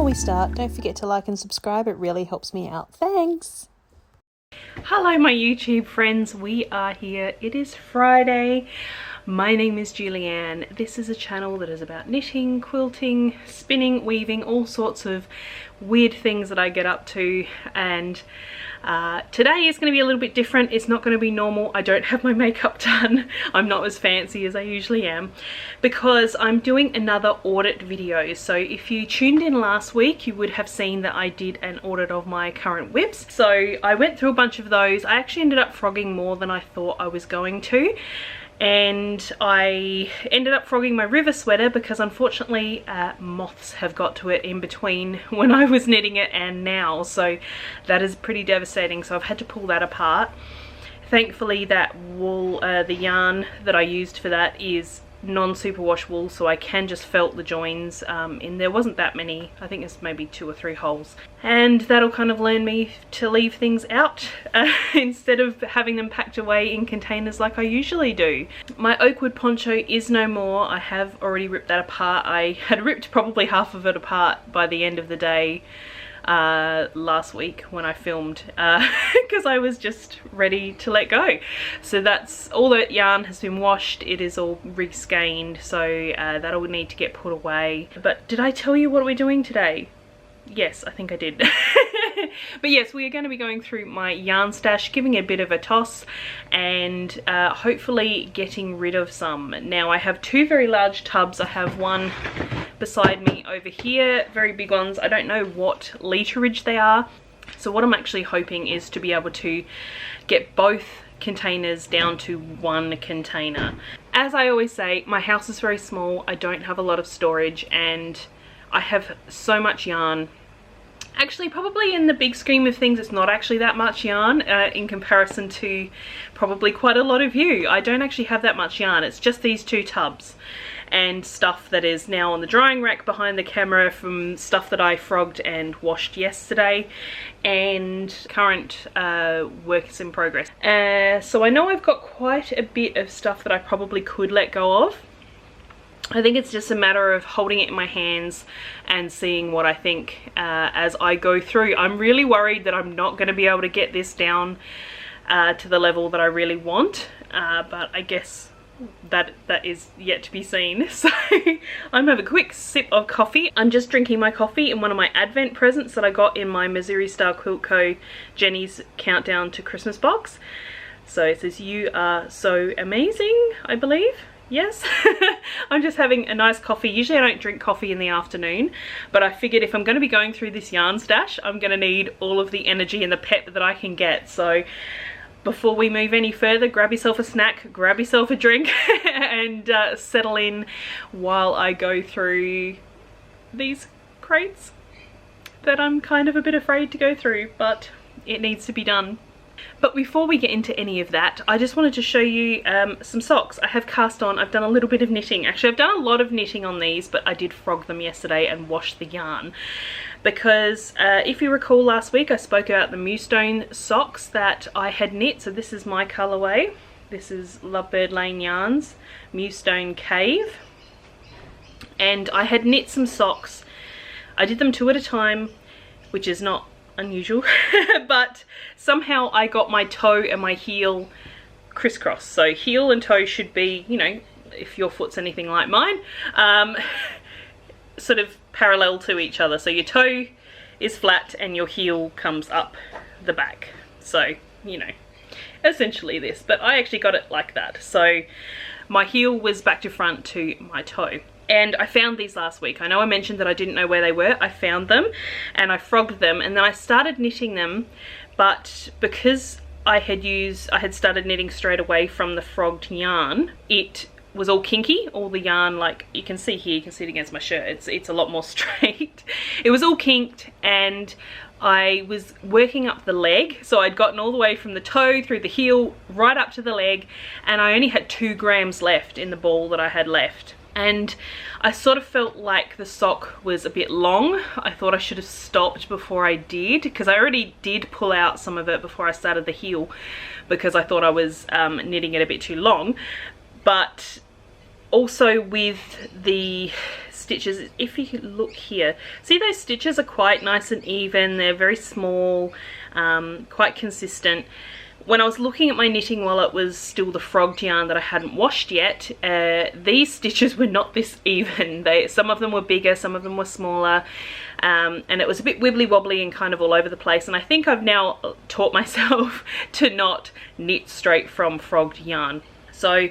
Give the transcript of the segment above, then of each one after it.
we start, don't forget to like and subscribe, it really helps me out. Thanks! Hello my YouTube friends, we are here. It is Friday. My name is Julianne. This is a channel that is about knitting, quilting, spinning, weaving, all sorts of weird things that I get up to, and today is going to be a little bit different. It's not going to be normal. I don't have my makeup done. I'm not as fancy as I usually am because I'm doing another audit video. So if you tuned in last week, you would have seen that I did an audit of my current whips. So I went through a bunch of those. I actually ended up frogging more than I thought I was going to. And I ended up frogging my river sweater because unfortunately moths have got to it in between when I was knitting it and now, so that is pretty devastating. So I've had to pull that apart. Thankfully that wool, the yarn that I used for that is non-superwash wool, so I can just felt the joins in. There wasn't that many, I think it's maybe 2 or 3 holes, and that'll kind of learn me to leave things out instead of having them packed away in containers like I usually do. My oak wood poncho is no more. I have already ripped that apart. I had ripped probably half of it apart by the end of the day last week when I filmed because I was just ready to let go. So that's all, the yarn has been washed, it is all re-skeined, so that'll need to get put away. But did I tell you what we're doing today? Yes, I think I did. But yes, we are going to be going through my yarn stash, giving it a bit of a toss, and hopefully getting rid of some. Now I have 2 very large tubs. I have one beside me over here, very big ones. I don't know what literage they are. So what I'm actually hoping is to be able to get both containers down to 1 container. As I always say, my house is very small. I don't have a lot of storage and I have so much yarn. Actually, probably in the big scheme of things, it's not actually that much yarn in comparison to probably quite a lot of you. I don't actually have that much yarn. It's just these 2 tubs and stuff that is now on the drying rack behind the camera from stuff that I frogged and washed yesterday, and current works in progress. So I know I've got quite a bit of stuff that I probably could let go of. I think it's just a matter of holding it in my hands and seeing what I think as I go through. I'm really worried that I'm not going to be able to get this down to the level that I really want, but I guess that is yet to be seen. So I'm gonna have a quick sip of coffee. I'm just drinking my coffee in one of my advent presents that I got in my Missouri Star Quilt Co. Jenny's Countdown to Christmas box. So it says, "You are so amazing," I believe. Yes. I'm just having a nice coffee. Usually I don't drink coffee in the afternoon, but I figured if I'm going to be going through this yarn stash, I'm going to need all of the energy and the pep that I can get. So before we move any further, grab yourself a snack, grab yourself a drink, and settle in while I go through these crates that I'm kind of a bit afraid to go through, but it needs to be done. But before we get into any of that, I just wanted to show you some socks I have cast on. I've done a little bit of knitting. Actually, I've done a lot of knitting on these, but I did frog them yesterday and wash the yarn. Because if you recall last week, I spoke about the Mewstone socks that I had knit. So this is my colourway. This is Lovebird Lane Yarns, Mewstone Cave. And I had knit some socks. I did them 2 at a time, which is not unusual, but somehow I got my toe and my heel crisscross. So heel and toe should be, you know, if your foot's anything like mine, sort of parallel to each other. So your toe is flat and your heel comes up the back. So, you know, essentially this, but I actually got it like that. So my heel was back to front to my toe. And I found these last week. I know I mentioned that I didn't know where they were. I found them and I frogged them, and then I started knitting them, but because I had started knitting straight away from the frogged yarn, it was all kinky. All the yarn, like you can see here, you can see it against my shirt, it's a lot more straight. It was all kinked, and I was working up the leg, so I'd gotten all the way from the toe through the heel right up to the leg, and I only had 2 grams left in the ball that I had left. And I sort of felt like the sock was a bit long. I thought I should have stopped before I did, because I already did pull out some of it before I started the heel because I thought I was knitting it a bit too long. But also with the stitches, if you can look here, see those stitches are quite nice and even, they're very small, quite consistent. When I was looking at my knitting while it was still the frogged yarn that I hadn't washed yet, these stitches were not this even. Some of them were bigger, some of them were smaller, and it was a bit wibbly wobbly and kind of all over the place. And I think I've now taught myself to not knit straight from frogged yarn. So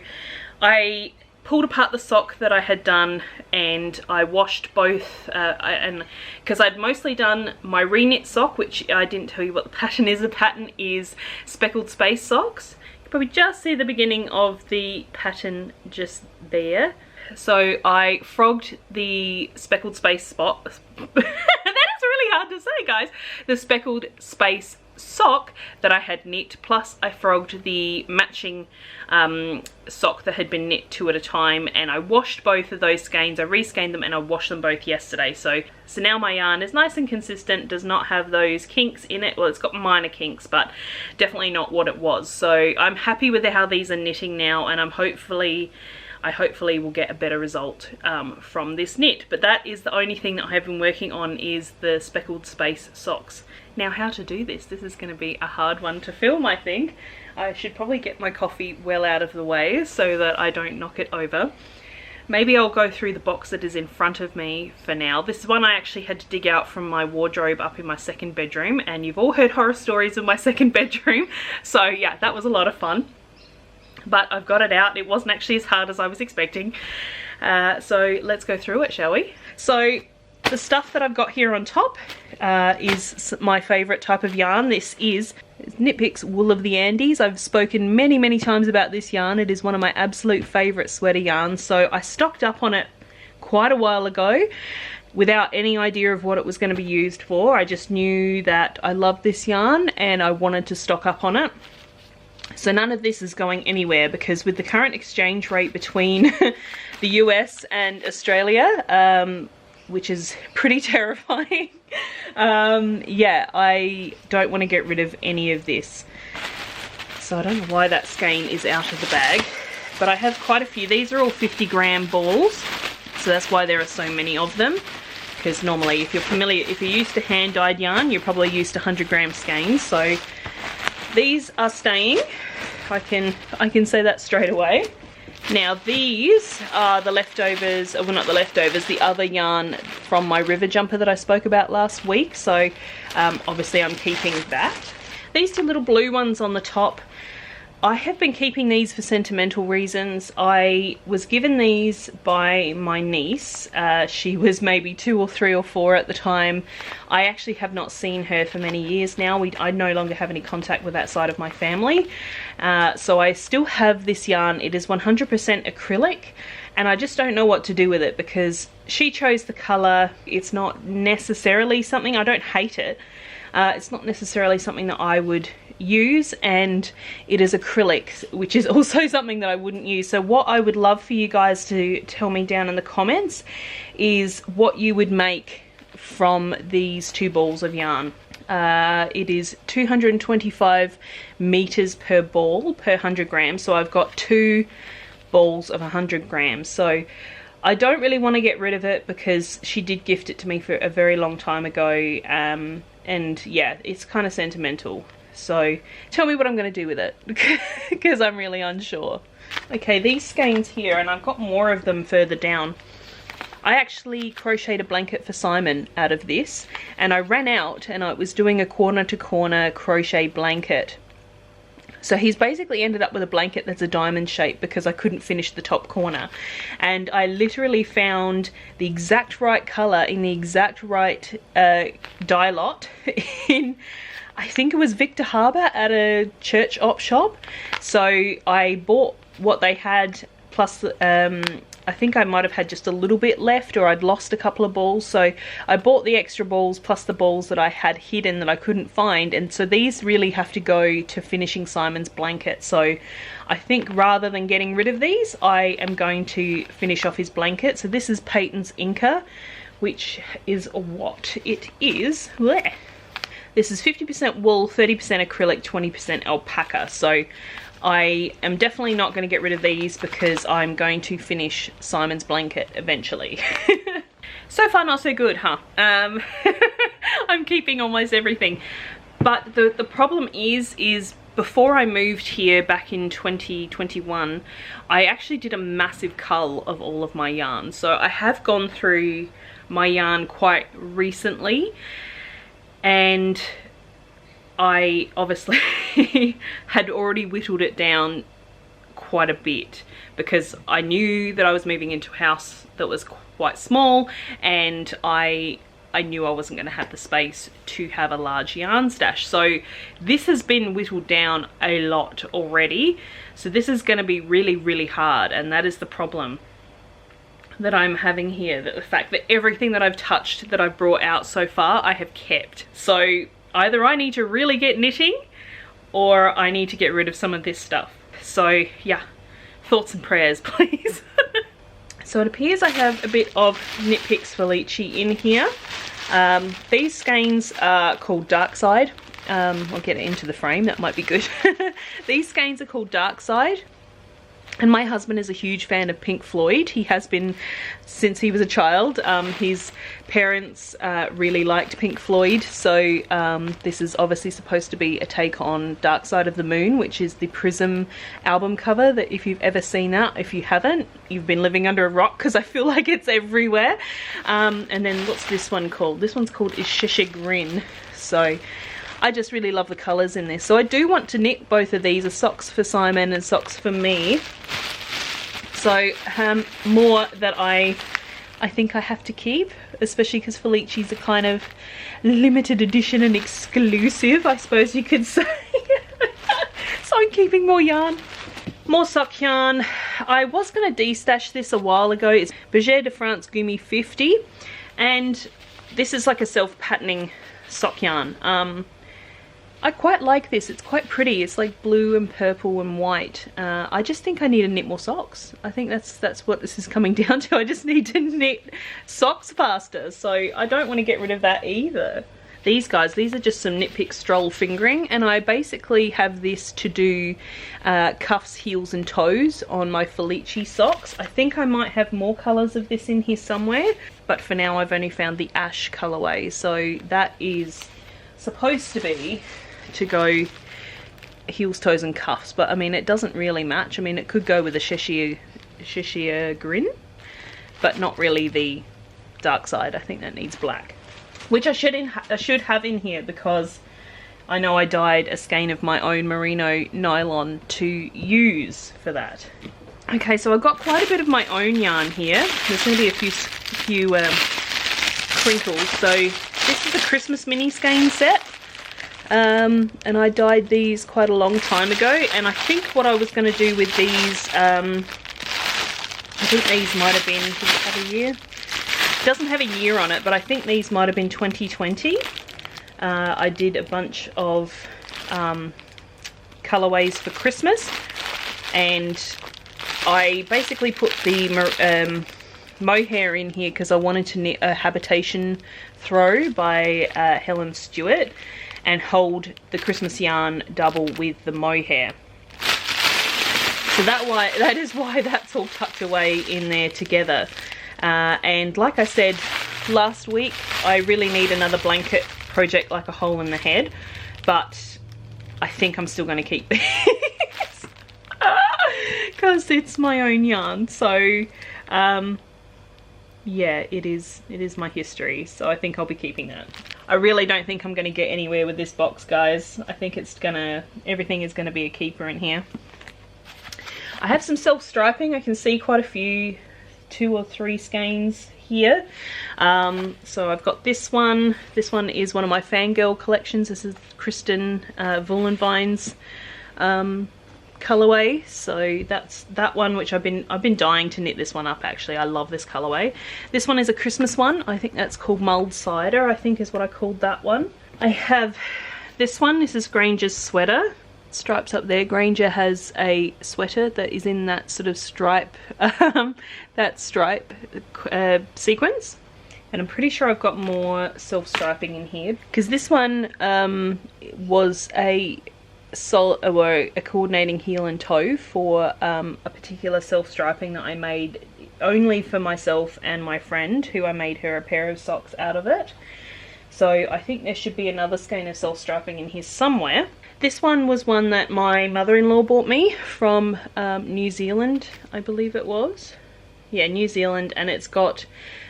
I pulled apart the sock that I had done and I washed both, and because I'd mostly done my reknit sock, which I didn't tell you what the pattern is. The pattern is Speckled Space socks. You can probably just see the beginning of the pattern just there. So I frogged the Speckled Space spot. That is really hard to say, guys. The Speckled Space sock that I had knit, plus I frogged the matching sock that had been knit 2 at a time, and I washed both of those skeins. I reskeined them and I washed them both yesterday. So now my yarn is nice and consistent, does not have those kinks in it. Well, it's got minor kinks, but definitely not what it was. So I'm happy with how these are knitting now, and I hopefully will get a better result from this knit. But that is the only thing that I have been working on, is the Speckled Space socks. Now, how to do this is going to be a hard one to film, I think. I should probably get my coffee well out of the way so that I don't knock it over. Maybe I'll go through the box that is in front of me for now. This is one I actually had to dig out from my wardrobe up in my second bedroom, and you've all heard horror stories of my second bedroom. So yeah, that was a lot of fun. But I've got it out. It wasn't actually as hard as I was expecting. So let's go through it, shall we? So the stuff that I've got here on top is my favourite type of yarn. This is Knit Picks Wool of the Andes. I've spoken many times about this yarn. It is one of my absolute favourite sweater yarns. So I stocked up on it quite a while ago without any idea of what it was going to be used for. I just knew that I loved this yarn and I wanted to stock up on it. So none of this is going anywhere, because with the current exchange rate between the US and Australia, which is pretty terrifying, yeah, I don't want to get rid of any of this. So I don't know why that skein is out of the bag, but I have quite a few. These are all 50-gram balls, so that's why there are so many of them. Because normally, if you're used to hand-dyed yarn, you're probably used to 100-gram skeins. So these are staying. I can say that straight away. Now these are the leftovers, well, not the leftovers, the other yarn from my river jumper that I spoke about last week. So obviously I'm keeping that. These 2 little blue ones on the top, I have been keeping these for sentimental reasons. I was given these by my niece. She was maybe 2 or 3 or 4 at the time. I actually have not seen her for many years now. I no longer have any contact with that side of my family. So I still have this yarn. It is 100% acrylic, and I just don't know what to do with it because she chose the colour. It's not necessarily something, I don't hate it. It's not necessarily something that I would use, and it is acrylic, which is also something that I wouldn't use. So what I would love for you guys to tell me down in the comments is what you would make from these 2 balls of yarn. It is 225 meters per ball per 100 grams, so I've got 2 balls of 100 grams. So I don't really want to get rid of it because she did gift it to me for a very long time ago, and yeah, it's kind of sentimental. So tell me what I'm going to do with it because I'm really unsure. Okay, these skeins here, and I've got more of them further down. I actually crocheted a blanket for Simon out of this, and I ran out and I was doing a corner to corner crochet blanket. So he's basically ended up with a blanket that's a diamond shape because I couldn't finish the top corner. And I literally found the exact right colour in the exact right dye lot in, I think it was Victor Harbour at a church op shop. So I bought what they had, plus I think I might have had just a little bit left, or I'd lost a couple of balls. So I bought the extra balls plus the balls that I had hidden that I couldn't find. And so these really have to go to finishing Simon's blanket. So I think rather than getting rid of these, I am going to finish off his blanket. So this is Peyton's Inca, which is what it is. Blech. This is 50% wool, 30% acrylic, 20% alpaca. So I am definitely not going to get rid of these because I'm going to finish Simon's blanket eventually. So far not so good, huh? I'm keeping almost everything. But the problem is before I moved here back in 2021, I actually did a massive cull of all of my yarn. So I have gone through my yarn quite recently, and I obviously had already whittled it down quite a bit because I knew that I was moving into a house that was quite small, and I knew I wasn't going to have the space to have a large yarn stash. So this has been whittled down a lot already. So this is going to be really, really hard, and that is the problem that I'm having here, that the fact that everything that I've touched, that I've brought out so far, I have kept. So either I need to really get knitting, or I need to get rid of some of this stuff. So yeah, thoughts and prayers, please. So it appears I have a bit of Knit Picks Felici in here. These skeins are called Dark Side. I'll get it into the frame, that might be good. These skeins are called Dark Side. And my husband is a huge fan of Pink Floyd. He has been since he was a child. His parents really liked Pink Floyd, so this is obviously supposed to be a take on Dark Side of the Moon, which is the Prism album cover, that if you've ever seen that, if you haven't, you've been living under a rock, because I feel like it's everywhere. And then what's this one called? This one's called Ishesha Grin. So I just really love the colours in this. So I do want to knit both of these, socks for Simon and socks for me. So more that I think I have to keep, especially because Felici's a kind of limited edition and exclusive, I suppose you could say. So I'm keeping more yarn. More sock yarn. I was going to destash this a while ago. It's Berger de France Gumi 50, and this is like a self-patterning sock yarn. I quite like this. It's quite pretty. It's like blue and purple and white. I just think I need to knit more socks. I think that's what this is coming down to. I just need to knit socks faster. So I don't want to get rid of that either. These guys, these are just some Knit Pick Stroll fingering, and I basically have this to do cuffs, heels and toes on my Felici socks. I think I might have more colours of this in here somewhere, but for now I've only found the ash colourway. So that is supposed to be to go heels, toes and cuffs, but I mean it doesn't really match. I mean it could go with a Cheshire Grin, but not really the Dark Side. I think that needs black, which I should have in here, because I know I dyed a skein of my own merino nylon to use for that. Okay, so I've got quite a bit of my own yarn here. There's going to be a few crinkles. So this is a Christmas mini skein set. And I dyed these quite a long time ago, and I think what I was going to do with these, I think these might have been, does it have a year? It doesn't have a year on it, but I think these might have been 2020. I did a bunch of colourways for Christmas, and I basically put the mohair in here because I wanted to knit a habitation throw by Helen Stewart and hold the Christmas yarn double with the mohair. So that is why that's all tucked away in there together. And like I said last week, I really need another blanket project like a hole in the head, but I think I'm still going to keep this because it's my own yarn. So yeah, it is my history, so I think I'll be keeping that. I really don't think I'm going to get anywhere with this box, guys. I think everything is going to be a keeper in here. I have some self-striping. I can see quite a few 2 or 3 skeins here. So I've got this one. This one is one of my fangirl collections. This is Kristen Woolenvine's colorway. So that's that one, which I've been dying to knit this one up. Actually, I love this colorway. This one is a Christmas one. I think that's called Mulled Cider, I think is what I called that one. I have this one. This is Granger's sweater. Stripes up there. Granger has a sweater that is in that sort of stripe sequence, and I'm pretty sure I've got more self-striping in here, because this one was a coordinating heel and toe for a particular self-striping that I made only for myself and my friend, who I made her a pair of socks out of it. So I think there should be another skein of self-striping in here somewhere. This one was one that my mother-in-law bought me from New Zealand, I believe it was. Yeah, New Zealand, and it's got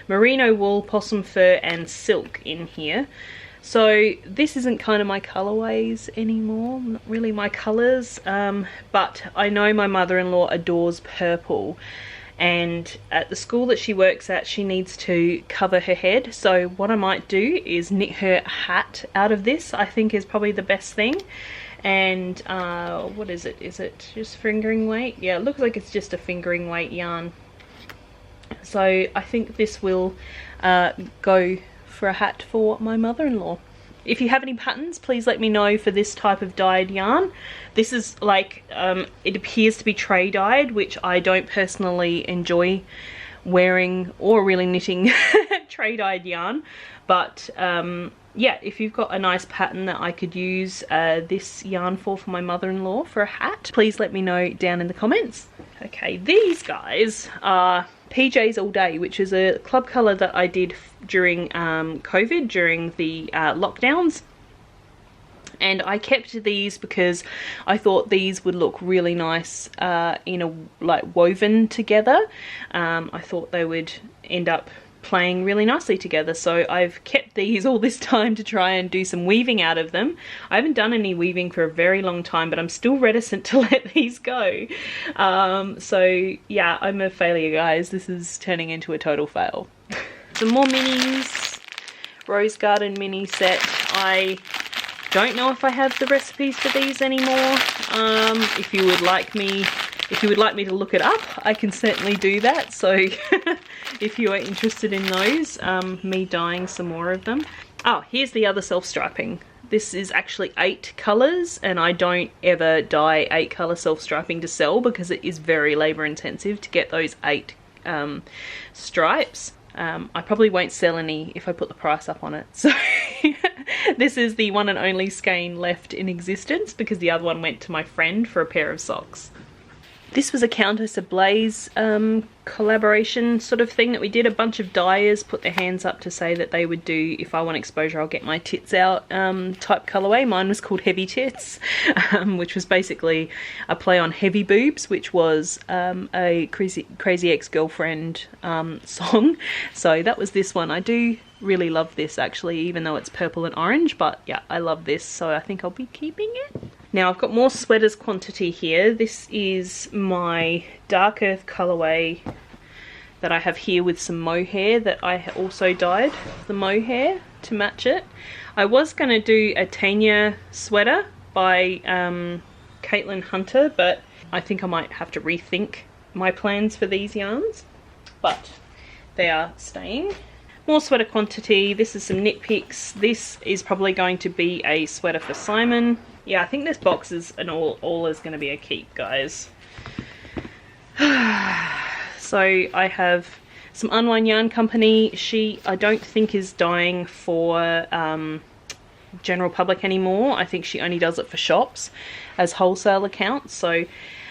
merino wool, possum fur and silk in here. So this isn't kind of my colorways anymore, not really my colors, but I know my mother-in-law adores purple, and at the school that she works at, she needs to cover her head. So what I might do is knit her a hat out of this. I think is probably the best thing. And what is it? Is it just fingering weight? Yeah, it looks like it's just a fingering weight yarn. So I think this will go for a hat for my mother-in-law. If you have any patterns, please let me know for this type of dyed yarn. This is like, it appears to be tray dyed, which I don't personally enjoy wearing or really knitting tray dyed yarn. But yeah, if you've got a nice pattern that I could use this yarn for my mother-in-law for a hat, please let me know down in the comments. Okay, these guys are PJs All Day, which is a club colour that I did during COVID, during the lockdowns. And I kept these because I thought these would look really nice in a like woven together. I thought they would end up playing really nicely together, so I've kept these all this time to try and do some weaving out of them. I haven't done any weaving for a very long time, but I'm still reticent to let these go. So yeah, I'm a failure, guys. This is turning into a total fail. Some more minis. Rose Garden mini set. I don't know if I have the recipes for these anymore. If you would like me to look it up, I can certainly do that. So if you are interested in those, me dyeing some more of them. Oh, here's the other self-striping. This is actually 8 colours, and I don't ever dye 8 colour self-striping to sell because it is very labour intensive to get those 8 stripes. I probably won't sell any if I put the price up on it. So this is the one and only skein left in existence because the other one went to my friend for a pair of socks. This was a Countess Ablaze collaboration sort of thing that we did. A bunch of dyers put their hands up to say that they would do If I Want Exposure I'll Get My Tits Out type colourway. Mine was called Heavy Tits, which was basically a play on Heavy Boobs, which was a Crazy Ex-Girlfriend song. So that was this one. I do really love this actually, even though it's purple and orange, but yeah, I love this, so I think I'll be keeping it. Now I've got more sweaters quantity here. This is my Dark Earth colourway that I have here with some mohair that I also dyed the mohair to match it. I was going to do a Tanya sweater by Caitlin Hunter, but I think I might have to rethink my plans for these yarns, but they are staying. More sweater quantity. This is some knit picks. This is probably going to be a sweater for Simon. Yeah, I think this box is an all is going to be a keep, guys. So I have some Unwind Yarn Company. She, I don't think, is dyeing for general public anymore. I think she only does it for shops as wholesale accounts. So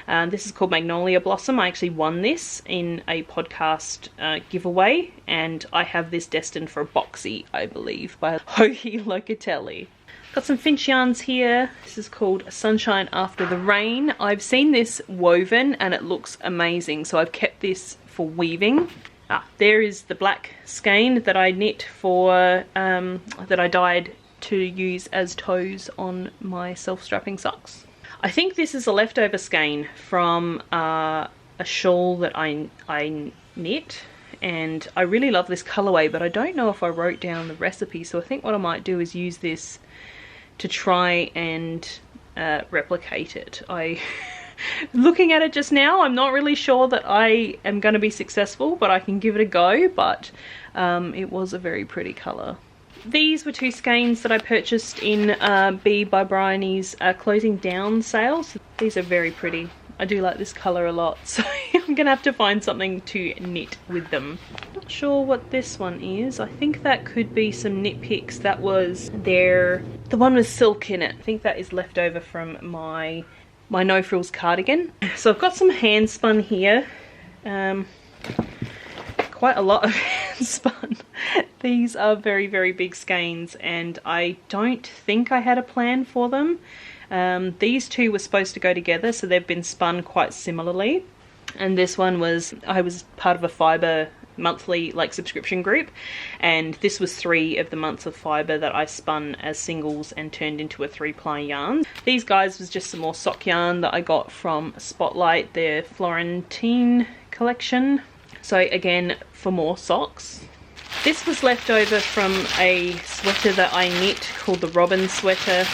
this is called Magnolia Blossom. I actually won this in a podcast giveaway, and I have this destined for a boxy, I believe, by Hohi Locatelli. Got some Finch yarns here. This is called Sunshine After the Rain. I've seen this woven and it looks amazing, so I've kept this for weaving. There is the black skein that I knit for, that I dyed to use as toes on my self-strapping socks. I think this is a leftover skein from a shawl that I knit, and I really love this colourway, but I don't know if I wrote down the recipe, so I think what I might do is use this to try and replicate it. Looking at it just now, I'm not really sure that I am going to be successful, but I can give it a go. But it was a very pretty colour. These were 2 skeins that I purchased in B by Bryony's closing down sales. These are very pretty. I do like this colour a lot, so I'm going to have to find something to knit with them. Not sure what this one is. I think that could be some knit picks. That was the one with silk in it. I think that is left over from my No Frills cardigan. So I've got some hand spun here. quite a lot of spun. These are very, very big skeins, and I don't think I had a plan for them. These two were supposed to go together, so they've been spun quite similarly. And this one was, I was part of a fibre monthly like subscription group, and this was 3 of the months of fibre that I spun as singles and turned into a 3-ply yarn. These guys was just some more sock yarn that I got from Spotlight, their Florentine collection. So again, for more socks. This was left over from a sweater that I knit called the Robin sweater,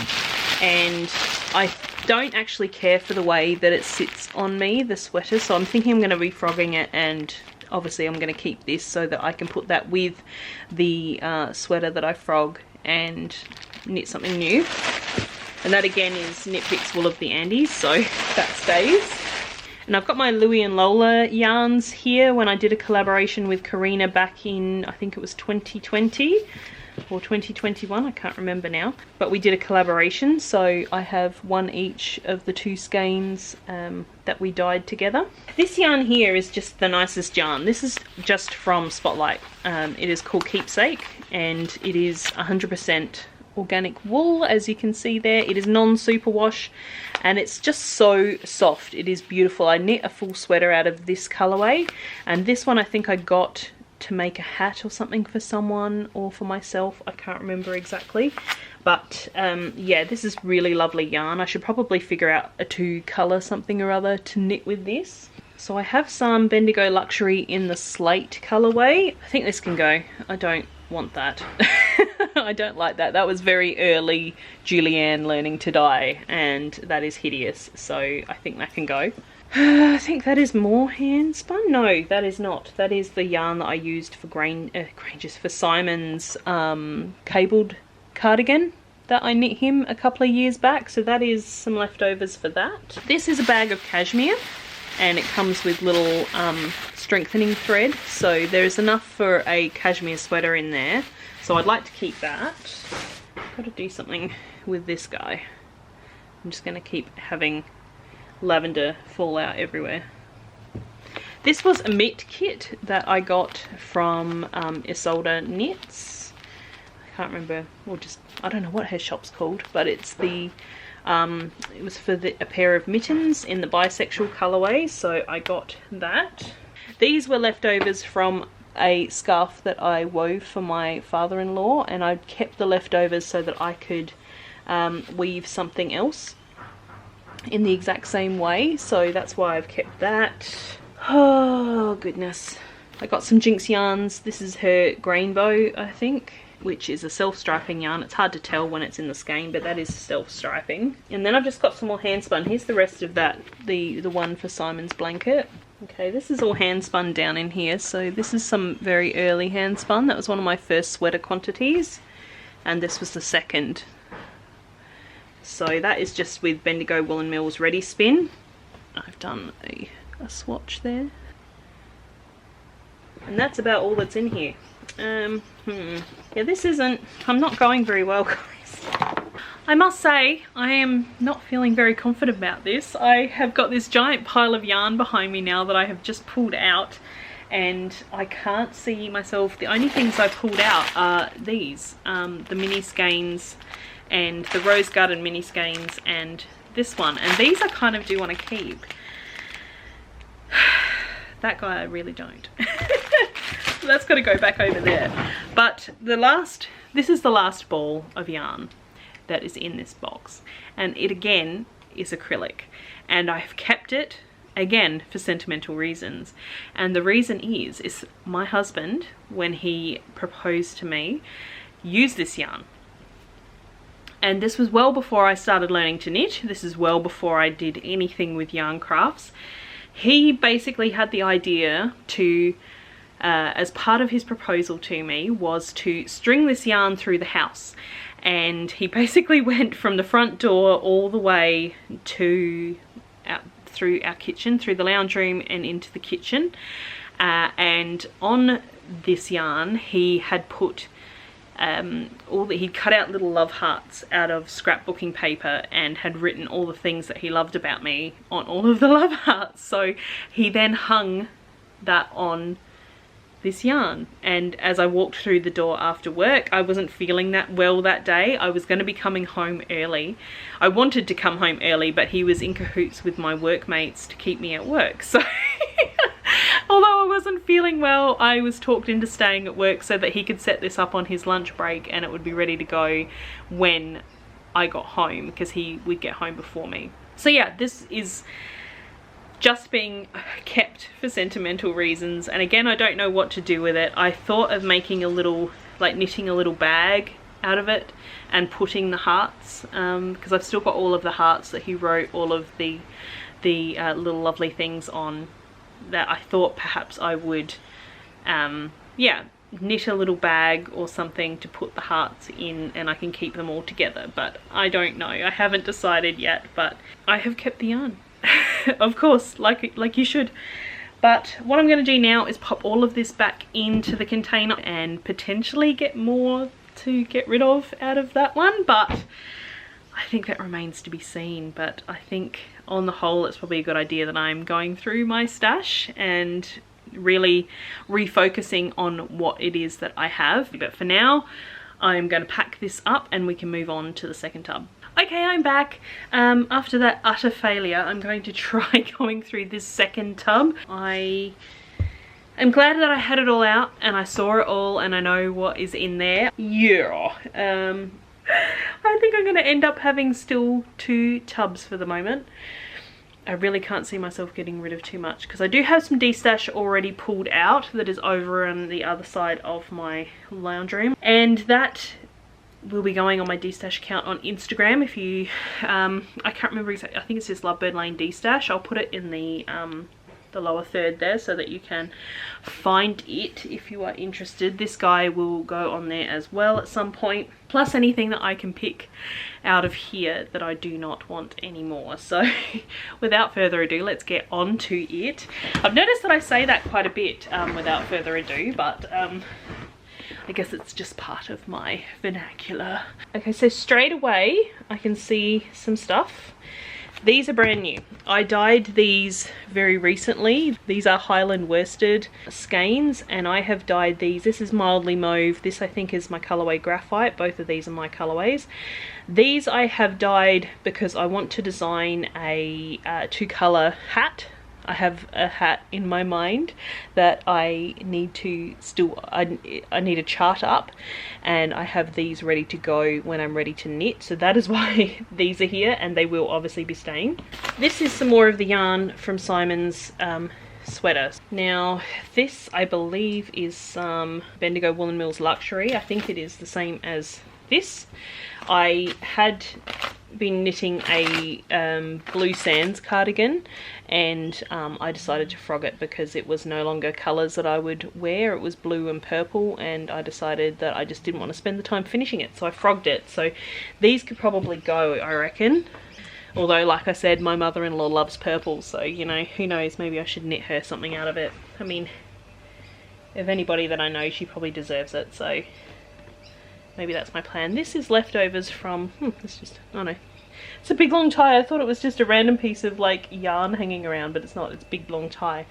and I don't actually care for the way that it sits on me, the sweater, so I'm thinking I'm going to be frogging it, and obviously I'm going to keep this so that I can put that with the sweater that I frog and knit something new. And that again is Knit Picks Wool of the Andes, so that stays. And I've got my Louie and Lola yarns here when I did a collaboration with Karina back in, I think it was 2020 or 2021, I can't remember now. But we did a collaboration, so I have one each of the 2 skeins that we dyed together. This yarn here is just the nicest yarn. This is just from Spotlight. It is called Keepsake, and it is 100% organic wool, as you can see there. It is non-superwash, and it's just so soft. It is beautiful. I knit a full sweater out of this colorway, and this one I think I got to make a hat or something for someone or for myself. I can't remember exactly, but yeah, this is really lovely yarn. I should probably figure out a 2-color something or other to knit with this. So I have some Bendigo Luxury in the slate colorway. I think this can go. I don't want that. I don't like that. That was very early Julianne learning to dye, and that is hideous, so I think that can go. I think that is more hand spun. No, that is not. That is the yarn that I used for for Simon's cabled cardigan that I knit him a couple of years back. So that is some leftovers for that. This is a bag of cashmere, and it comes with little strengthening thread. So there's enough for a cashmere sweater in there. So I'd like to keep that. Got to do something with this guy. I'm just going to keep having lavender fall out everywhere. This was a mitt kit that I got from Isolde Knits. I can't remember, or just, I don't know what her shop's called, but it's the it was for a pair of mittens in the bisexual colorway, so I got that. These were leftovers from a scarf that I wove for my father-in-law, and I kept the leftovers so that I could weave something else in the exact same way, so that's why I've kept that. Oh goodness. I got some Jinx yarns. This is her Grainbow, I think, which is a self-striping yarn. It's hard to tell when it's in the skein, but that is self-striping. And then I've just got some more hand spun. Here's the rest of that, the one for Simon's blanket. Okay, this is all hand spun down in here, so this is some very early hand spun. That was one of my first sweater quantities, and this was the second. So that is just with Bendigo Woolen Mills Ready Spin. I've done a swatch there. And that's about all that's in here. Yeah, this isn't, I'm not going very well, guys. I must say, I am not feeling very confident about this. I have got this giant pile of yarn behind me now that I have just pulled out, and I can't see myself. The only things I pulled out are these, the mini skeins, and the Rose Garden mini skeins, and this one. And these I kind of do want to keep. That guy I really don't. So that's got to go back over there. But this is the last ball of yarn that is in this box. And it again is acrylic. And I've kept it again for sentimental reasons. And the reason is my husband, when he proposed to me, used this yarn. And this was well before I started learning to knit. This is well before I did anything with yarn crafts. He basically had the idea to, as part of his proposal to me, was to string this yarn through the house. And he basically went from the front door all the way to through our kitchen, through the lounge room and into the kitchen. And on this yarn, he had put he'd cut out little love hearts out of scrapbooking paper and had written all the things that he loved about me on all of the love hearts. So he then hung that on this yarn. And as I walked through the door after work, I wasn't feeling that well that day. I was going to be coming home early. I wanted to come home early, but he was in cahoots with my workmates to keep me at work. So although I wasn't feeling well, I was talked into staying at work so that he could set this up on his lunch break and it would be ready to go when I got home, because he would get home before me. So yeah, this is just being kept for sentimental reasons, and again, I don't know what to do with it. I thought of making a little, like knitting a little bag out of it and putting the hearts, because I've still got all of the hearts that he wrote all of the little lovely things on, that I thought perhaps I would yeah, knit a little bag or something to put the hearts in, and I can keep them all together. But I don't know, I haven't decided yet, but I have kept the yarn. Of course, like you should. But what I'm going to do now is pop all of this back into the container and potentially get more to get rid of out of that one, but I think that remains to be seen. But I think on the whole it's probably a good idea that I'm going through my stash and really refocusing on what it is that I have. But for now, I'm going to pack this up and we can move on to the second tub. Okay, I'm back. After that utter failure, I'm going to try going through this second tub. I am glad that I had it all out and I saw it all and I know what is in there. Yeah. I think I'm going to end up having still 2 tubs for the moment. I really can't see myself getting rid of too much, because I do have some destash already pulled out that is over on the other side of my lounge room, and that will be going on my destash account on Instagram. If you I can't remember exactly, I think it's just Lovebird Lane destash. I'll put it in the lower third there so that you can find it if you are interested. This guy will go on there as well at some point, plus anything that I can pick out of here that I do not want anymore. So without further ado, let's get on to it. I've noticed that I say that quite a bit, without further ado, but I guess it's just part of my vernacular. Okay, so straight away I can see some stuff. These are brand new. I dyed these very recently. These are Highland worsted skeins and I have dyed these. This is mildly mauve. This I think is my colourway graphite. Both of these are my colourways. These I have dyed because I want to design a 2-colour hat. I have a hat in my mind that I need to still, I need to chart up, and I have these ready to go when I'm ready to knit. So that is why these are here, and they will obviously be staying. This is some more of the yarn from Simon's sweater. Now this I believe is some Bendigo Woolen Mills Luxury. I think it is the same as this. I had been knitting a Blue Sands cardigan, and I decided to frog it because it was no longer colours that I would wear. It was blue and purple, and I decided that I just didn't want to spend the time finishing it, so I frogged it. So these could probably go, I reckon. Although, like I said, my mother-in-law loves purple, so, you know, who knows, maybe I should knit her something out of it. I mean, of anybody that I know, she probably deserves it, so maybe that's my plan. This is leftovers from, it's just, oh no. It's a big long tie. I thought it was just a random piece of like yarn hanging around, but it's not, it's big long tie.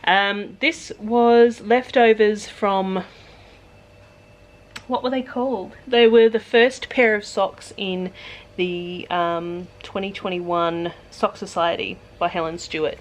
This was leftovers from, what were they called? They were the first pair of socks in the 2021 Sock Society by Helen Stewart.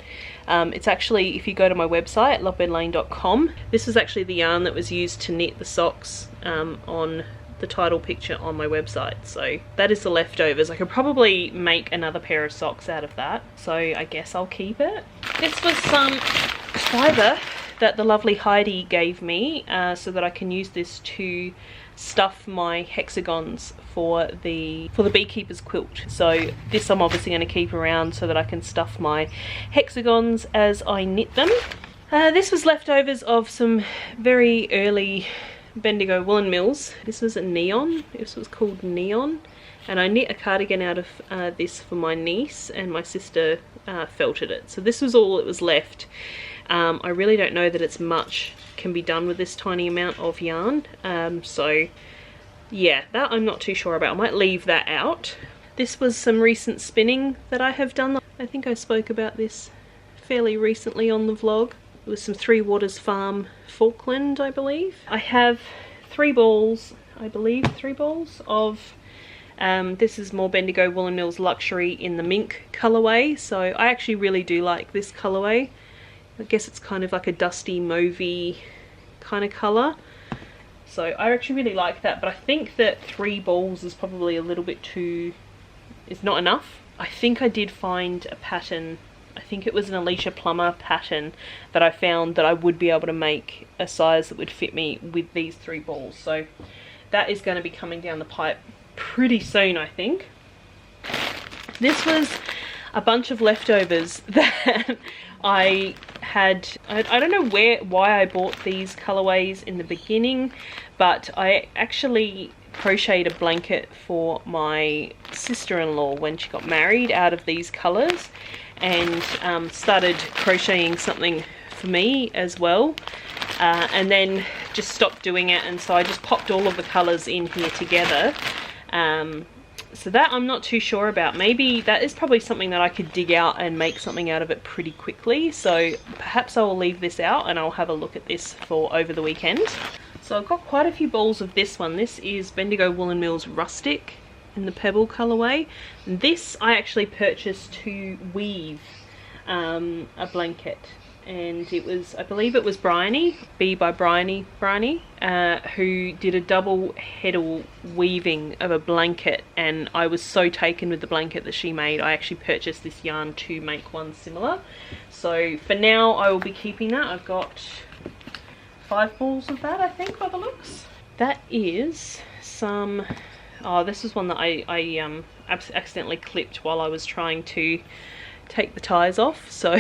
It's actually, if you go to my website, lovebirdlane.com, this is actually the yarn that was used to knit the socks on the title picture on my website. So that is the leftovers. I could probably make another pair of socks out of that, so I guess I'll keep it. This was some fibre that the lovely Heidi gave me so that I can use this to stuff my hexagons for the beekeeper's quilt. So this I'm obviously going to keep around so that I can stuff my hexagons as I knit them. This was leftovers of some very early Bendigo Woolen Mills. This was a neon. This was called Neon, and I knit a cardigan out of this for my niece, and my sister felted it. So this was all that was left. I really don't know that it's much can be done with this tiny amount of yarn, so yeah, that I'm not too sure about. I might leave that out. This was some recent spinning that I have done. I think I spoke about this fairly recently on the vlog. It was some Three Waters Farm Falkland, I believe. I have 3 balls, I believe 3 balls of, this is more Bendigo Woolen Mills Luxury in the mink colourway. So I actually really do like this colourway. I guess it's kind of like a dusty mauvey kind of colour. So I actually really like that, but I think that 3 balls is probably a little bit too, is not enough. I think I did find a pattern, I think it was an Alicia Plummer pattern that I found that I would be able to make a size that would fit me with these 3 balls. So that is going to be coming down the pipe pretty soon, I think. This was a bunch of leftovers that I had. I don't know why I bought these colorways in the beginning, but I actually crocheted a blanket for my sister-in-law when she got married out of these colors, and started crocheting something for me as well, and then just stopped doing it, and so I just popped all of the colors in here together. So that I'm not too sure about. Maybe that is probably something that I could dig out and make something out of it pretty quickly. So perhaps I will leave this out and I'll have a look at this for over the weekend. So I've got quite a few balls of this one. This is Bendigo Woolen Mills Rustic in the Pebble colourway. This I actually purchased to weave a blanket. And it was, I believe it was Bryony, B by Bryony, who did a double heddle weaving of a blanket, and I was so taken with the blanket that she made, I actually purchased this yarn to make one similar. So for now I will be keeping that. I've got 5 balls of that, I think, by the looks. That is some, oh, this is one that I accidentally clipped while I was trying to take the ties off, so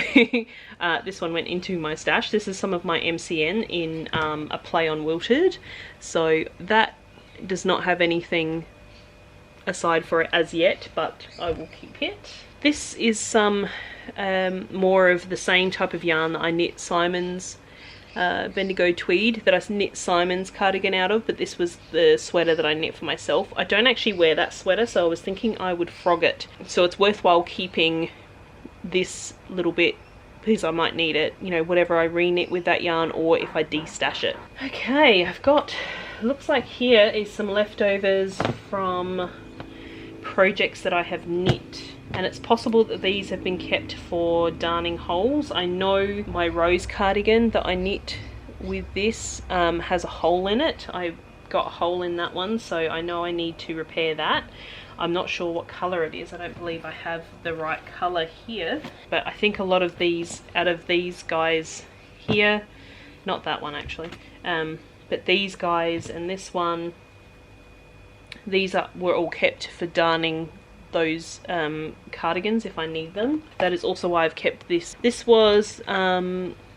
this one went into my stash. This is some of my MCN in a play on wilted, so that does not have anything aside for it as yet, but I will keep it. This is some more of the same type of yarn that I knit Simon's Bendigo tweed, that I knit Simon's cardigan out of, but this was the sweater that I knit for myself. I don't actually wear that sweater, so I was thinking I would frog it, so it's worthwhile keeping this little bit because I might need it, you know, whatever I re-knit with that yarn, or if I de-stash it. Okay, I've got, looks like here is some leftovers from projects that I have knit, and it's possible that these have been kept for darning holes. I know my rose cardigan that I knit with this has a hole in it. I got a hole in that one, so I know I need to repair that. I'm not sure what colour it is. I don't believe I have the right colour here, but I think a lot of these, out of these guys here, not that one actually, but these guys and this one, these were all kept for darning those cardigans if I need them. That is also why I've kept this. This was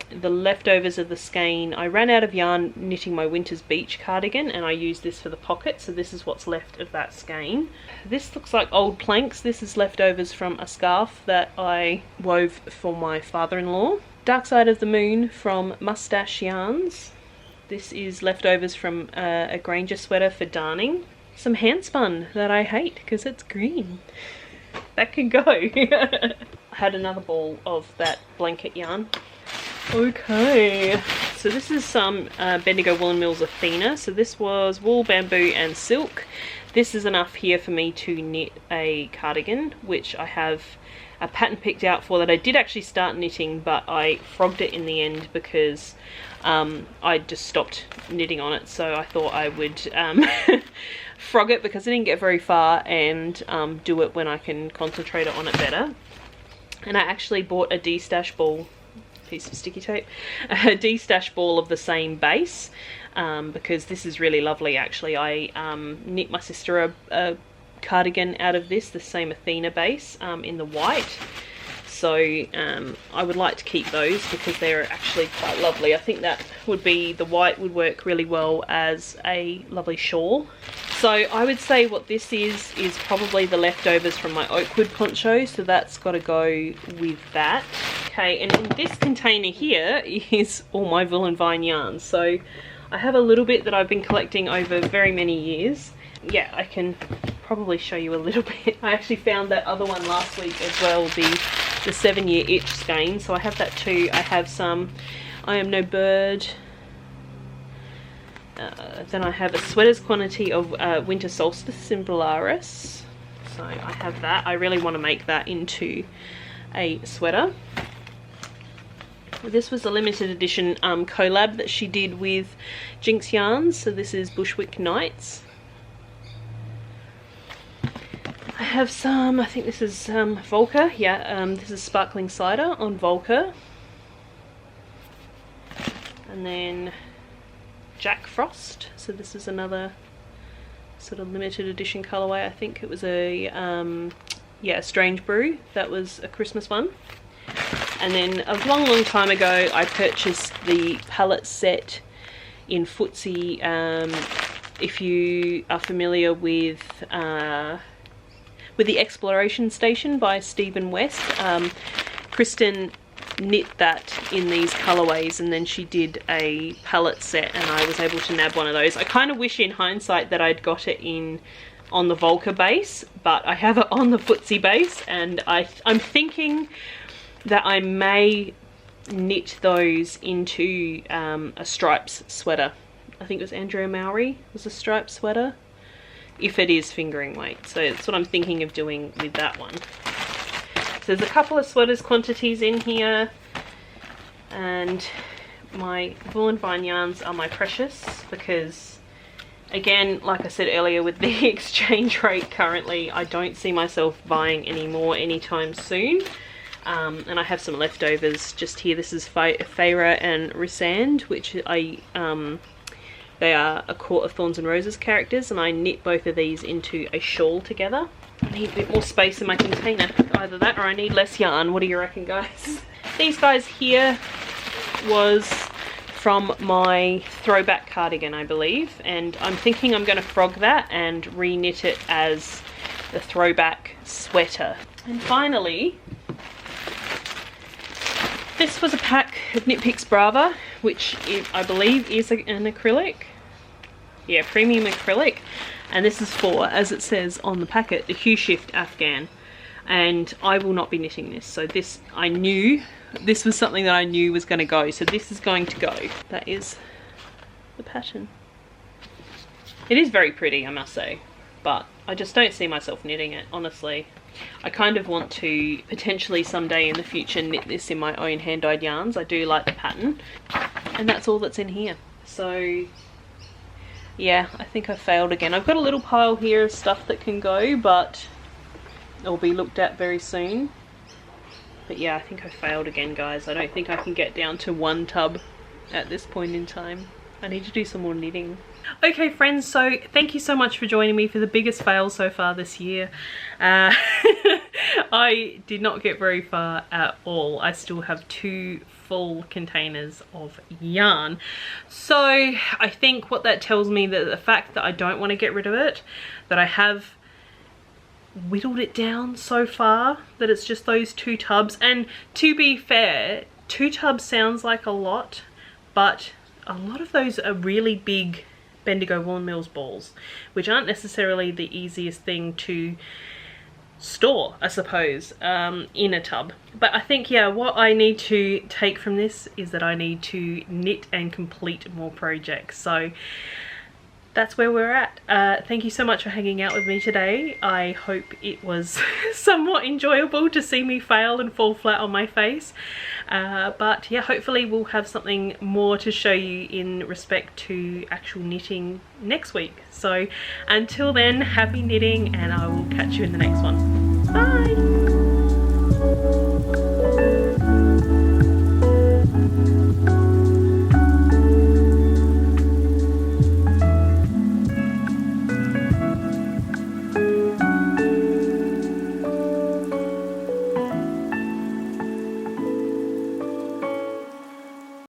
the leftovers of the skein. I ran out of yarn knitting my Winter's Beach cardigan, and I used this for the pocket, so this is what's left of that skein. This looks like old planks. This is leftovers from a scarf that I wove for my father-in-law. Dark Side of the Moon from Mustache Yarns. This is leftovers from a Granger sweater for darning. Some handspun that I hate because it's green. That can go. I had another ball of that blanket yarn. Okay, so this is some Bendigo Woolen Mills Athena. So this was wool, bamboo and silk. This is enough here for me to knit a cardigan, which I have a pattern picked out for that I did actually start knitting, but I frogged it in the end because I just stopped knitting on it. So I thought I would frog it because I didn't get very far, and do it when I can concentrate on it better. And I actually bought a de-stash ball, piece of sticky tape, a de-stash ball of the same base, because this is really lovely actually. I knit my sister a cardigan out of this, the same Athena base, in the white. So I would like to keep those because they're actually quite lovely. I think that would be, the white would work really well as a lovely shawl. So I would say what this is probably the leftovers from my Oakwood poncho, so that's got to go with that. Okay, and in this container here is all my Wool and Vine yarns. So I have a little bit that I've been collecting over very many years. Yeah, I can probably show you a little bit. I actually found that other one last week as well, the 7-year itch skein, so I have that too. I have some I Am No Bird. Then I have a sweater's quantity of Winter Solstice in Belarus. So I have that. I really want to make that into a sweater. This was a limited edition collab that she did with Jinx Yarns. So this is Bushwick Nights. I have some, I think this is Volca. Yeah, this is Sparkling Cider on Volca. And then Jack Frost. So this is another sort of limited edition colorway. I think it was a yeah, Strange Brew. That was a Christmas one. And then a long time ago I purchased the palette set in Footsie. If you are familiar with the Exploration Station by Stephen West, Kristen knit that in these colorways, and then she did a palette set and I was able to nab one of those. I kind of wish in hindsight that I'd got it on the Volca base, but I have it on the Footsie base, and I'm thinking that I may knit those into a stripes sweater. I think it was Andrea Mowry was a striped sweater, if it is fingering weight. So that's what I'm thinking of doing with that one. So there's a couple of sweaters quantities in here, and my Wool and Vine yarns are my precious, because again, like I said earlier, with the exchange rate currently, I don't see myself buying any more anytime soon. And I have some leftovers just here. This is Feyre and Rysand, which they are a Court of Thorns and Roses characters, and I knit both of these into a shawl together. I need a bit more space in my container. Either that or I need less yarn. What do you reckon, guys? These guys here was from my throwback cardigan, I believe, and I'm thinking I'm going to frog that and re-knit it as the throwback sweater. And finally, this was a pack of Knit Picks Brava, which I believe is an acrylic. Yeah, premium acrylic. And this is for, as it says on the packet, the Hue Shift Afghan. And I will not be knitting this. So this, I knew, this was something that I knew was going to go. So this is going to go. That is the pattern. It is very pretty, I must say. But I just don't see myself knitting it, honestly. I kind of want to potentially someday in the future knit this in my own hand-dyed yarns. I do like the pattern. And that's all that's in here. So yeah, I think I failed again. I've got a little pile here of stuff that can go, but it'll be looked at very soon. But yeah, I think I failed again, guys. I don't think I can get down to one tub at this point in time. I need to do some more knitting. Okay friends, so thank you so much for joining me for the biggest fail so far this year. I did not get very far at all. I still have 2 full containers of yarn. So I think what that tells me, that the fact that I don't want to get rid of it, that I have whittled it down so far that it's just those 2 tubs. And to be fair, 2 tubs sounds like a lot, but a lot of those are really big Bendigo Woolen Mills balls, which aren't necessarily the easiest thing to store, I suppose, in a tub. But I think, yeah, what I need to take from this is that I need to knit and complete more projects. So that's where we're at. Thank you so much for hanging out with me today. I hope it was somewhat enjoyable to see me fail and fall flat on my face. But yeah, hopefully we'll have something more to show you in respect to actual knitting next week. So until then, happy knitting, and I will catch you in the next one.